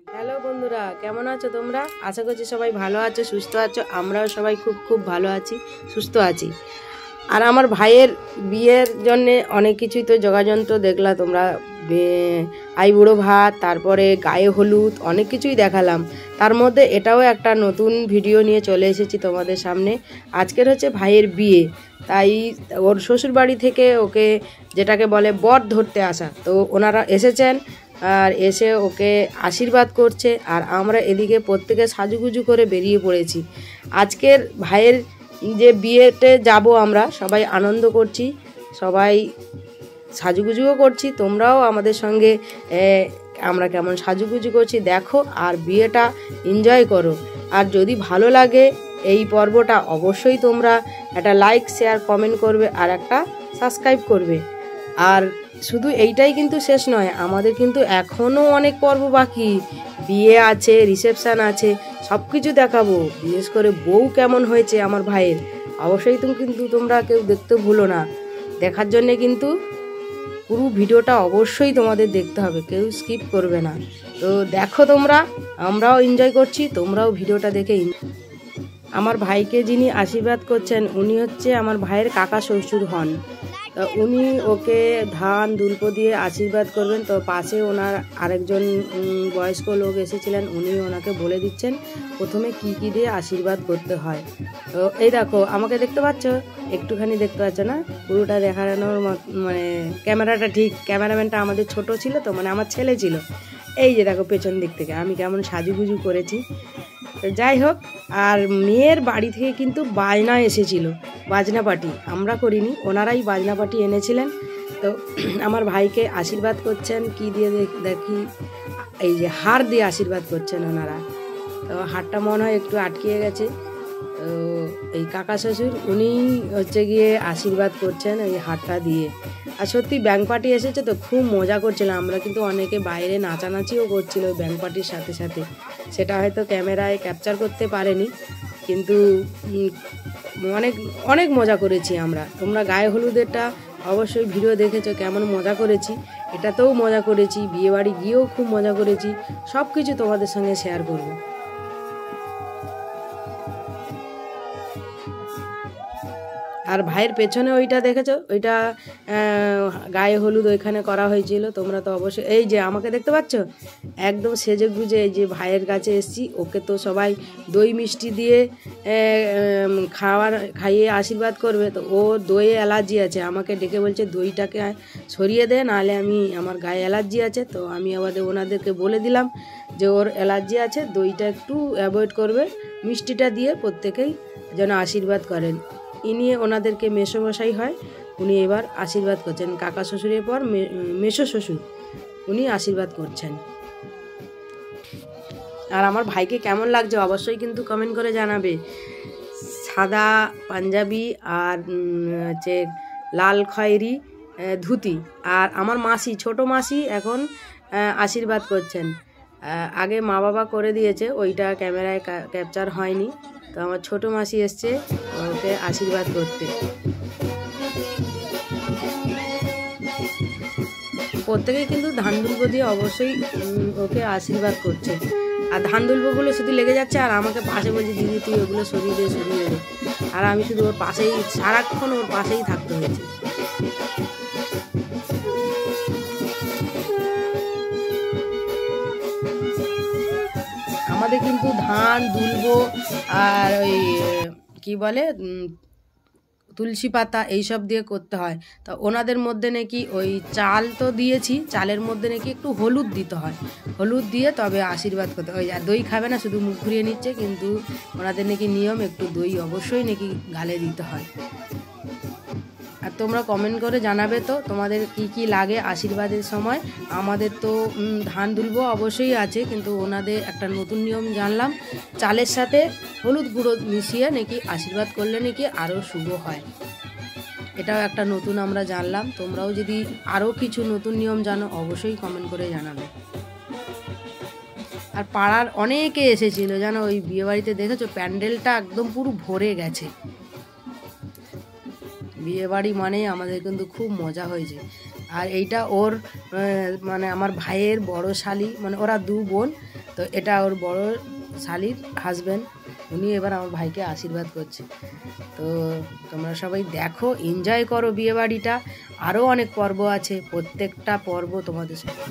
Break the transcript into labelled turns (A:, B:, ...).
A: Hello বন্ধুরা, কেমন আছো তোমরা? আশা করছি সবাই ভালো আছো, সুস্থ আছো। আমরাও সবাই খুব খুব ভালো আছি, সুস্থ আছি। আর আমার ভাইয়ের বিয়ের জন্যে অনেক কিছুই তো যোগাযন্ত্র দেখলা তোমরা, আইবুড়ো ভাত, তারপরে গায়ে হলুদ, অনেক কিছুই দেখালাম। তার মধ্যে এটাও একটা নতুন ভিডিও নিয়ে চলে এসেছি তোমাদের সামনে। আজকের হচ্ছে ভাইয়ের বিয়ে, তাই ওর শ্বশুর বাড়ি থেকে ওকে যেটাকে বলে বর ধরতে আসা, তো ওনারা এসেছেন আর এসে ওকে আশীর্বাদ করছে। আর আমরা এদিকে প্রত্যেকে সাজুগুজু করে বেরিয়ে পড়েছি। আজকের ভাইয়ের যে বিয়েতে যাব, আমরা সবাই আনন্দ করছি, সবাই সাজুগুজুও করছি। তোমরাও আমাদের সঙ্গে আমরা কেমন সাজুগুজু করছি দেখো, আর বিয়েটা এনজয় করো। আর যদি ভালো লাগে এই পর্বটা, অবশ্যই তোমরা একটা লাইক, শেয়ার, কমেন্ট করবে আর একটা সাবস্ক্রাইব করবে। আর শুধু এইটাই কিন্তু শেষ নয়, আমাদের কিন্তু এখনও অনেক পর্ব বাকি। বিয়ে আছে, রিসেপশান আছে, সব কিছু দেখাবো। বিশেষ করে বউ কেমন হয়েছে আমার ভাইয়ের, অবশ্যই কিন্তু তোমরা কেউ দেখতে ভুলো না। দেখার জন্যে কিন্তু পুরো ভিডিওটা অবশ্যই তোমাদের দেখতে হবে, কেউ স্কিপ করবে না। তো দেখো তোমরা, আমরাও এনজয় করছি, তোমরাও ভিডিওটা দেখে। আমার ভাইকে যিনি আশীর্বাদ করছেন উনি হচ্ছে আমার ভাইয়ের কাকা শ্বশুর হন। তো উনি ওকে ধান দুল্প দিয়ে আশীর্বাদ করবেন। তো পাশে ওনার আরেকজন বয়স্ক লোক এসেছিলেন, উনি ওনাকে বলে দিচ্ছেন প্রথমে কি কি দিয়ে আশীর্বাদ করতে হয়। তো এই দেখো, আমাকে দেখতে পাচ্ছ? একটুখানি দেখতে পাচ্ছ না? পুরোটা দেখানোর মানে ক্যামেরাটা ঠিক, ক্যামেরাম্যানটা আমাদের ছোট ছিল, তো মানে আমার ছেলে ছিল। এই যে দেখো পেছন দিক থেকে আমি কেমন সাজুগুজু করেছি। তো যাই হোক, আর মেয়ের বাড়ি থেকে কিন্তু বাজনা এসেছিল, বাজনা পার্টি। আমরা করিনি, ওনারাই বাজনা পার্টি এনেছিলেন। তো আমার ভাইকে আশীর্বাদ করছেন কি দিয়ে দেখি, এই যে হার দিয়ে আশীর্বাদ করছেন ওনারা। তো হারটা মনে হয় একটু আটকিয়ে গেছে। তো এই কাকা শ্বশুর উনি হচ্ছে গিয়ে আশীর্বাদ করছেন এই হারটা দিয়ে। আর সত্যি ব্যাংক পার্টি এসেছে তো খুব মজা করছিলাম আমরা, কিন্তু অনেকে বাইরে নাচানাচিও করছিল ওই ব্যাংক পার্টির সাথে সাথে। সেটা হয়তো ক্যামেরায় ক্যাপচার করতে পারেনি, কিন্তু অনেক অনেক মজা করেছি আমরা। তোমরা গায়ে হলুদেরটা অবশ্যই ভিডিও দেখেছো, কেমন মজা করেছি। এটাতেও মজা করেছি, বিয়েবাড়ি গিয়েও খুব মজা করেছি। সব কিছু তোমাদের সঙ্গে শেয়ার করবো। আর ভাইয়ের পেছনে ওইটা দেখেছো, ওইটা গায়ে হলুদ ওইখানে করা হয়েছিল। তোমরা তো অবশ্যই, এই যে আমাকে দেখতে পাচ্ছ একদম সেজে গুজে এই যে ভাইয়ের কাছে এসছি। ওকে তো সবাই দই মিষ্টি দিয়ে খাইয়ে আশীর্বাদ করবে। তো ও দইয়ে অ্যালার্জি আছে, আমাকে ডেকে বলছে দইটাকে সরিয়ে দে, নাহলে আমার গায়ে অ্যালার্জি আছে। তো আমি আবার ওনাদেরকে বলে দিলাম যে ওর অ্যালার্জি আছে, দইটা একটু অ্যাভয়েড করবে, মিষ্টিটা দিয়ে প্রত্যেকেই যেন আশীর্বাদ করেন। ইনি ওনাদেরকে মেসোমশাই হয়, উনি এবার আশীর্বাদ করছেন। কাকা শ্বশুরের পর মেসো শ্বশুর, উনি আশীর্বাদ করছেন। আর আমার ভাইকে কেমন লাগছে অবশ্যই কিন্তু কমেন্ট করে জানাবে। সাদা পাঞ্জাবি আর হচ্ছে লাল খয়েরি ধুতি। আর আমার মাসি, ছোট মাসি এখন আশীর্বাদ করছেন। আগে মা বাবা করে দিয়েছে, ওইটা ক্যামেরায় ক্যাপচার হয়নি। তো আমার ছোট মাসি এসছে ওকে আশীর্বাদ করতে। প্রত্যেকেই কিন্তু ধান দুল্প দিয়ে অবশ্যই ওকে আশীর্বাদ করছে। আর ধান দুল্পগুলো শুধু লেগে যাচ্ছে, আর আমাকে পাশে বলছে দিদি তুই ওগুলো সরিয়ে দে, সরিয়ে দে। আর আমি শুধু ওর পাশেই, সারাক্ষণ ওর পাশেই থাকতে হয়েছে। আমাদের কিন্তু ধান দুলব আর ওই কি বলে তুলসী পাতা এইসব দিয়ে করতে হয়। তো ওনাদের মধ্যে নাকি ওই চাল তো দিয়েছি, চালের মধ্যে নাকি একটু হলুদ দিতে হয়, হলুদ দিয়ে তবে আশীর্বাদ করতে হয়। আর দই খাবে না, শুধু মুখ ঘুরিয়ে নিচ্ছে, কিন্তু ওনাদের নাকি নিয়ম একটু দই অবশ্যই নাকি গালে দিতে হয়। আর তোমরা কমেন্ট করে জানাবে তো তোমাদের কি কি লাগে আশীর্বাদের সময়। আমাদের তো ধান দুলবো অবশ্যই আছে, কিন্তু ওনাদের একটা নতুন নিয়ম জানলাম, চালের সাথে হলুদ গুঁড়ো মিশিয়ে নাকি আশীর্বাদ করলে নাকি আরও শুভ হয়। এটাও একটা নতুন আমরা জানলাম। তোমরাও যদি আরও কিছু নতুন নিয়ম জানো অবশ্যই কমেন্ট করে জানাবে। আর পাড়ার অনেকে এসেছিল জানো, ওই বিয়েবাড়িতে দেখেছো প্যান্ডেলটা একদম পুরো ভরে গেছে। বিয়েবাড়ি মানে আমাদের কিন্তু খুব মজা হয়েছে। আর এইটা ওর মানে আমার ভাইয়ের বড় শালি, মানে ওরা দু বোন, তো এটা ওর বড় শালির হাজব্যান্ড, উনি এবার আমার ভাইকে আশীর্বাদ করছে। তো তোমরা সবাই দেখো, এনজয় করো বিয়েবাড়িটা। আরও অনেক পর্ব আছে, প্রত্যেকটা পর্ব তোমাদের সাথে